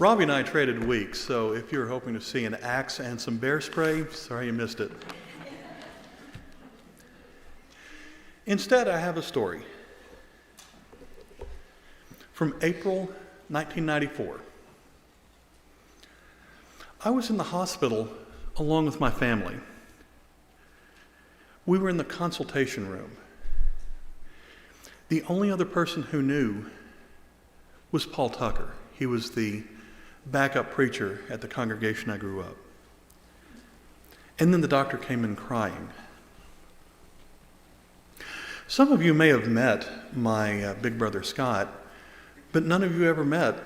Robbie and I traded weeks, so if you're hoping to see an axe and some bear spray, sorry you missed it. Instead, I have a story from April 1994. I was in the hospital along with my family. We were in the consultation room. The only other person who knew was Paul Tucker. He was the backup preacher at the congregation I grew up. And then the doctor came in crying. Some of you may have met my big brother Scott, but none of you ever met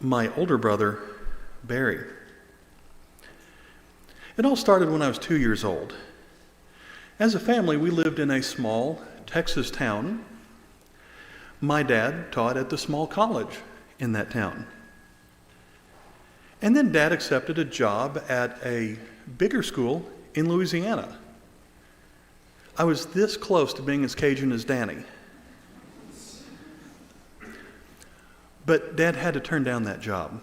my older brother Barry. It all started when I was 2 years old. As a family, we lived in a small Texas town. My dad taught at the small college in that town. And then Dad accepted a job at a bigger school in Louisiana. I was this close to being as Cajun as Danny. But Dad had to turn down that job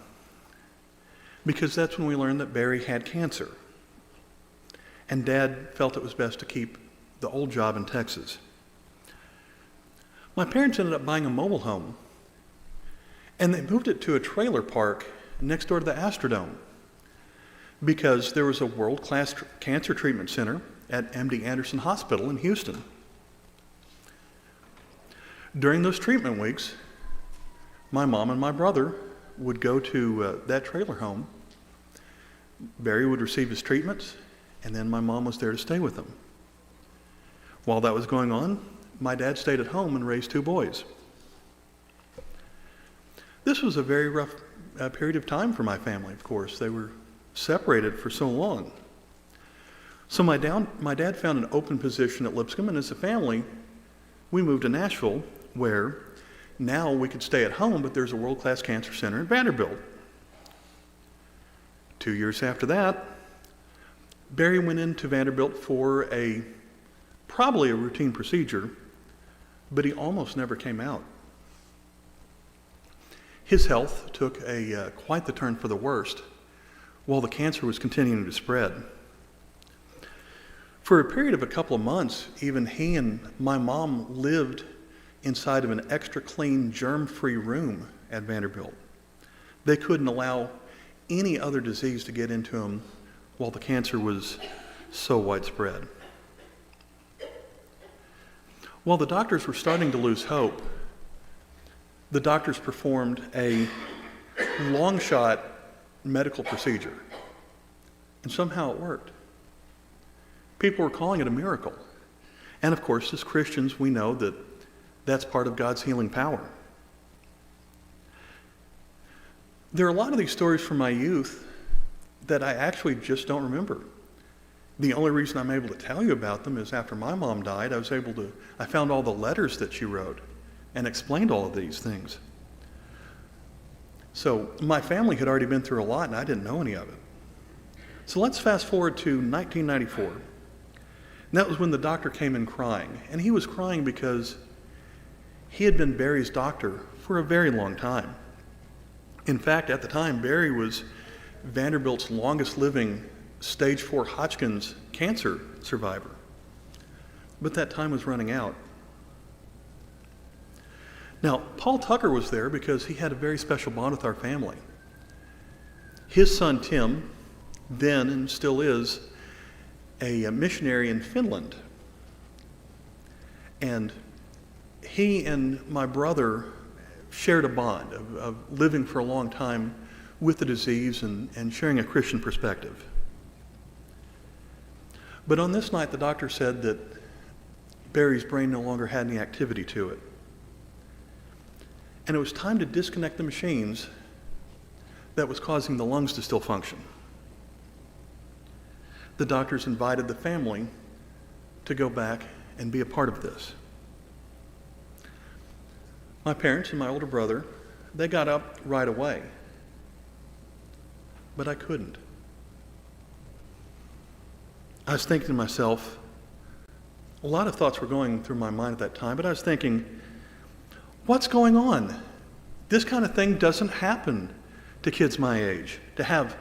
because that's when we learned that Barry had cancer. And Dad felt it was best to keep the old job in Texas. My parents ended up buying a mobile home, and they moved it to a trailer park next door to the Astrodome because there was a world-class cancer treatment center at MD Anderson Hospital in Houston. During those treatment weeks, my mom and my brother would go to that trailer home. Barry would receive his treatments, and then my mom was there to stay with him. While that was going on, my dad stayed at home and raised 2 boys. This was a very rough period of time for my family, of course. They were separated for so long. So my dad found an open position at Lipscomb, and as a family, we moved to Nashville, where now we could stay at home, but there's a world-class cancer center in Vanderbilt. 2 years after that, Barry went into Vanderbilt for probably a routine procedure, but he almost never came out. His health took quite the turn for the worst while the cancer was continuing to spread. For a period of a couple of months, even he and my mom lived inside of an extra clean, germ-free room at Vanderbilt. They couldn't allow any other disease to get into him while the cancer was so widespread. While the doctors were starting to lose hope, the doctors performed a long-shot medical procedure, and somehow it worked. People were calling it a miracle. And of course, as Christians, we know that that's part of God's healing power. There are a lot of these stories from my youth that I actually just don't remember. The only reason I'm able to tell you about them is after my mom died, I found all the letters that she wrote and explained all of these things. So my family had already been through a lot and I didn't know any of it. So let's fast forward to 1994. And that was when the doctor came in crying. And he was crying because he had been Barry's doctor for a very long time. In fact, at the time, Barry was Vanderbilt's longest living stage 4 Hodgkin's cancer survivor. But that time was running out. Now, Paul Tucker was there because he had a very special bond with our family. His son Tim, then and still is, a missionary in Finland. And he and my brother shared a bond of living for a long time with the disease and sharing a Christian perspective. But on this night, the doctor said that Barry's brain no longer had any activity to it. And it was time to disconnect the machines that was causing the lungs to still function. The doctors invited the family to go back and be a part of this. My parents and my older brother, they got up right away. But I couldn't. I was thinking to myself, a lot of thoughts were going through my mind at that time, but I was thinking, what's going on? This kind of thing doesn't happen to kids my age, to have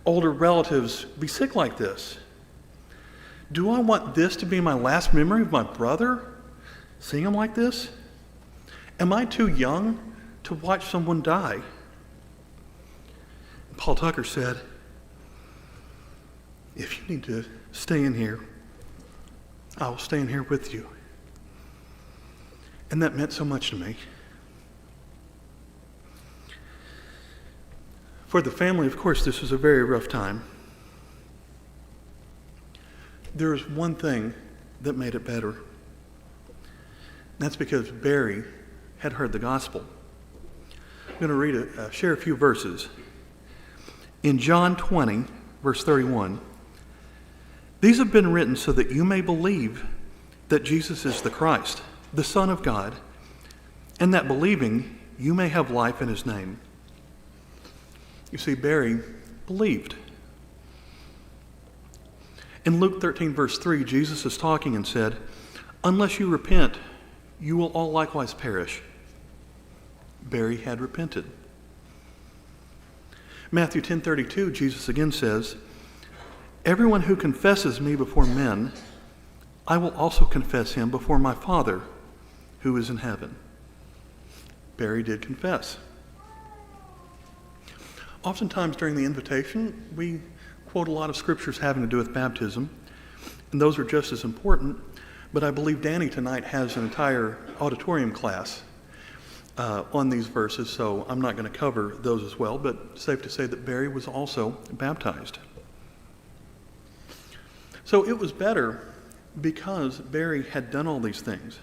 older relatives be sick like this. Do I want this to be my last memory of my brother, seeing him like this? Am I too young to watch someone die? Paul Tucker said, if you need to stay in here, I will stay in here with you. And that meant so much to me. For the family, of course, this was a very rough time. There was one thing that made it better. That's because Barry had heard the gospel. I'm going to share a few verses. In John 20, verse 31, these have been written so that you may believe that Jesus is the Christ, the Son of God, and that believing you may have life in his name. You see, Barry believed. In Luke 13, verse 3, Jesus is talking and said, unless you repent, you will all likewise perish. Barry had repented. Matthew 10:32, Jesus again says, everyone who confesses me before men, I will also confess him before my Father who is in heaven. Barry did confess. Oftentimes during the invitation, we quote a lot of scriptures having to do with baptism, and those are just as important, but I believe Danny tonight has an entire auditorium class on these verses, so I'm not going to cover those as well, but safe to say that Barry was also baptized. So it was better because Barry had done all these things.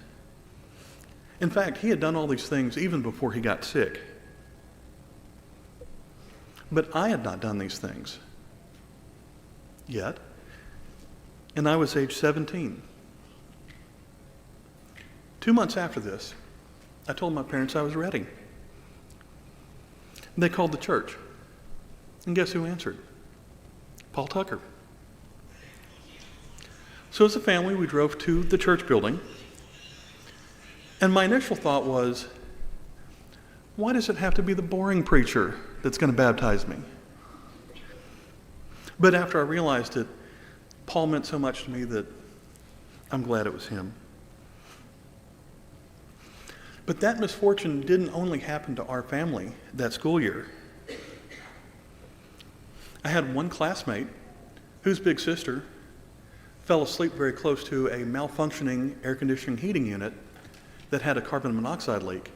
In fact, he had done all these things even before he got sick. But I had not done these things yet, and I was age 17. 2 months after this, I told my parents I was ready. They called the church, and guess who answered? Paul Tucker. So as a family, we drove to the church building, and my initial thought was, why does it have to be the boring preacher that's going to baptize me? But after I realized that Paul meant so much to me that I'm glad it was him. But that misfortune didn't only happen to our family that school year. I had one classmate whose big sister fell asleep very close to a malfunctioning air conditioning heating unit that had a carbon monoxide leak.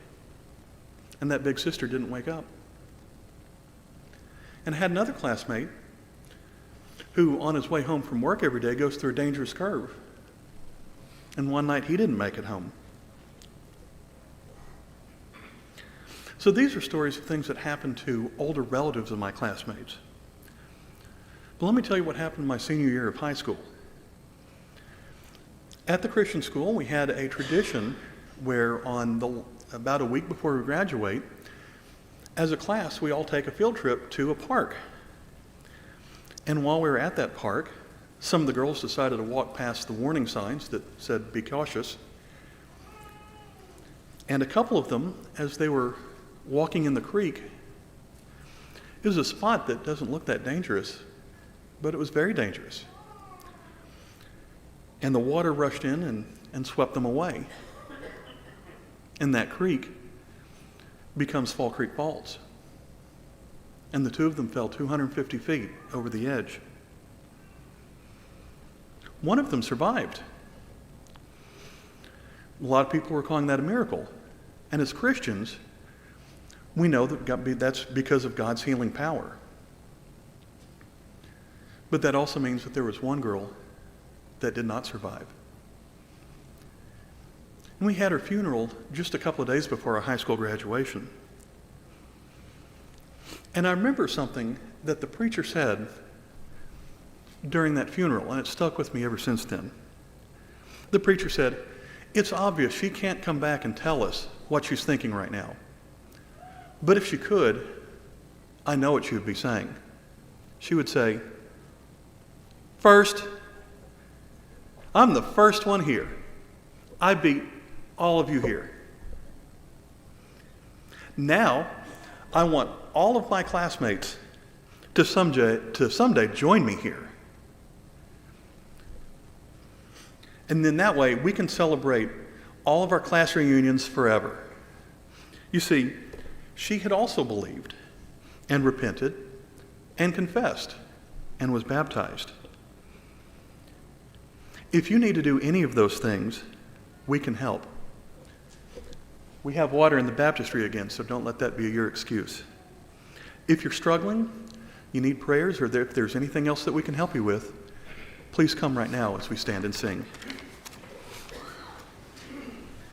And that big sister didn't wake up. And I had another classmate who, on his way home from work every day, goes through a dangerous curve. And one night he didn't make it home. So these are stories of things that happened to older relatives of my classmates. But let me tell you what happened my senior year of high school. At the Christian school, we had a tradition where about a week before we graduate, as a class, we all take a field trip to a park. And while we were at that park, some of the girls decided to walk past the warning signs that said, be cautious. And a couple of them, as they were walking in the creek, it was a spot that doesn't look that dangerous, but it was very dangerous. And the water rushed in and swept them away. And that creek becomes Fall Creek Falls. And the two of them fell 250 feet over the edge. One of them survived. A lot of people were calling that a miracle. And as Christians, we know that that's because of God's healing power. But that also means that there was one girl that did not survive. And we had her funeral just a couple of days before our high school graduation. And I remember something that the preacher said during that funeral, and it stuck with me ever since then. The preacher said, it's obvious she can't come back and tell us what she's thinking right now. But if she could, I know what she would be saying. She would say, first, I'm the first one here. I beat all of you here. Now, I want all of my classmates to someday join me here. And then that way we can celebrate all of our class reunions forever. You see, she had also believed and repented and confessed and was baptized. If you need to do any of those things, we can help. We have water in the baptistry again, so don't let that be your excuse. If you're struggling, you need prayers, or if there's anything else that we can help you with, please come right now as we stand and sing.